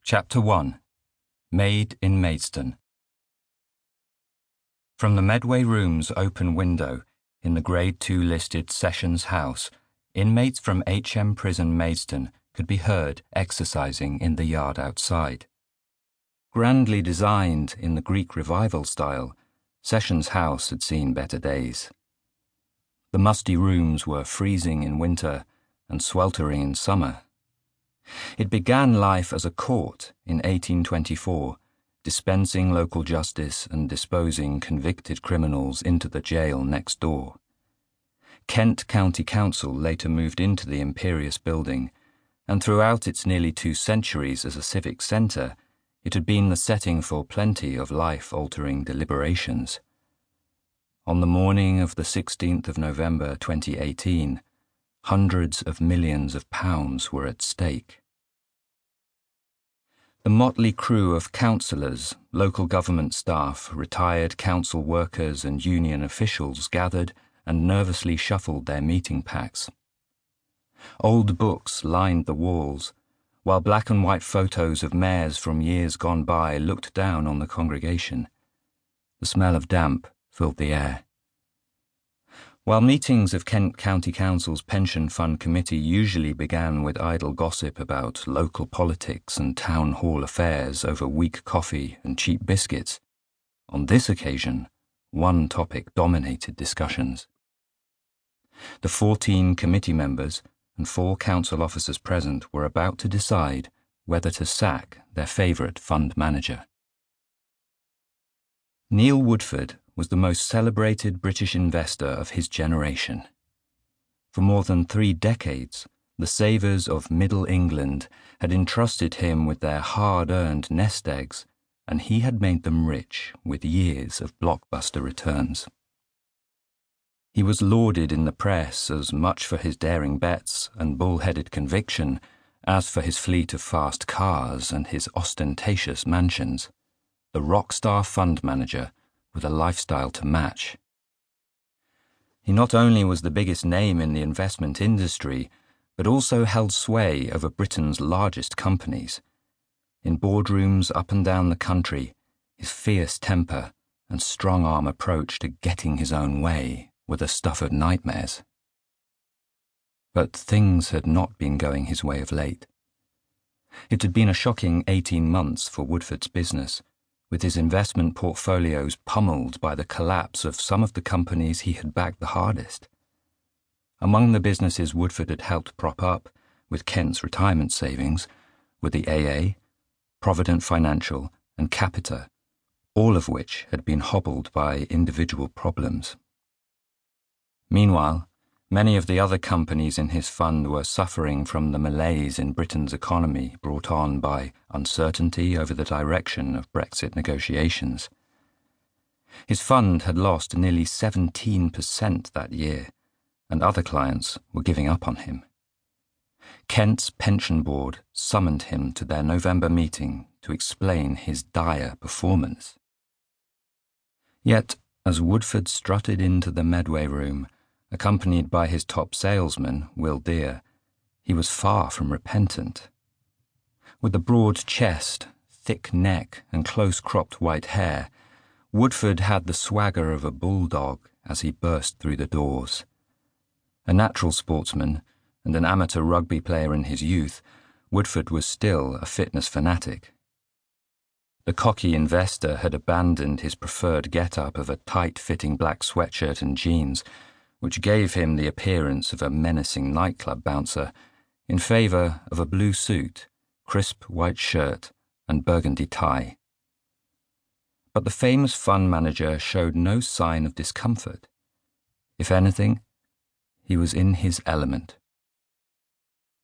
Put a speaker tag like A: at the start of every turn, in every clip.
A: Chapter 1. Maid in Maidstone. From the Medway Room's open window in the Grade 2 listed Sessions House, inmates from HM Prison Maidstone could be heard exercising in the yard outside. Grandly designed in the Greek Revival style, Sessions House had seen better days. The musty rooms were freezing in winter and sweltering in summer. It began life as a court in 1824, dispensing local justice and disposing convicted criminals into the jail next door. Kent County Council later moved into the imperious building, and throughout its nearly 2 centuries as a civic centre, it had been the setting for plenty of life-altering deliberations. On the morning of the 16th of November 2018, hundreds of millions of pounds were at stake. The motley crew of councillors, local government staff, retired council workers and union officials gathered and nervously shuffled their meeting packs. Old books lined the walls, while black and white photos of mayors from years gone by looked down on the congregation. The smell of damp filled the air. While meetings of Kent County Council's Pension Fund Committee usually began with idle gossip about local politics and town hall affairs over weak coffee and cheap biscuits, on this occasion, one topic dominated discussions. The 14 committee members and 4 council officers present were about to decide whether to sack their favourite fund manager. Neil Woodford was the most celebrated British investor of his generation. For more than 3 decades, the savers of Middle England had entrusted him with their hard-earned nest eggs, and he had made them rich with years of blockbuster returns. He was lauded in the press as much for his daring bets and bull-headed conviction as for his fleet of fast cars and his ostentatious mansions, the rockstar fund manager with a lifestyle to match. He not only was the biggest name in the investment industry, but also held sway over Britain's largest companies. In boardrooms up and down the country, his fierce temper and strong-arm approach to getting his own way were the stuff of nightmares. But things had not been going his way of late. It had been a shocking 18 months for Woodford's business, with his investment portfolios pummeled by the collapse of some of the companies he had backed the hardest. Among the businesses Woodford had helped prop up, with Kent's retirement savings, were the AA, Provident Financial, and Capita, all of which had been hobbled by individual problems. Meanwhile, many of the other companies in his fund were suffering from the malaise in Britain's economy brought on by uncertainty over the direction of Brexit negotiations. His fund had lost nearly 17% that year, and other clients were giving up on him. Kent's pension board summoned him to their November meeting to explain his dire performance. Yet, as Woodford strutted into the Medway Room, accompanied by his top salesman, Will Deer, he was far from repentant. With a broad chest, thick neck, and close-cropped white hair, Woodford had the swagger of a bulldog as he burst through the doors. A natural sportsman and an amateur rugby player in his youth, Woodford was still a fitness fanatic. The cocky investor had abandoned his preferred get-up of a tight-fitting black sweatshirt and jeans, which gave him the appearance of a menacing nightclub bouncer, in favour of a blue suit, crisp white shirt, and burgundy tie. But the famous fund manager showed no sign of discomfort. If anything, he was in his element.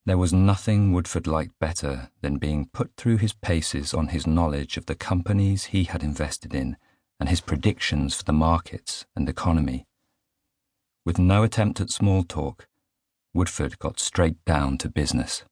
A: There was nothing Woodford liked better than being put through his paces on his knowledge of the companies he had invested in and his predictions for the markets and economy. With no attempt at small talk, Woodford got straight down to business.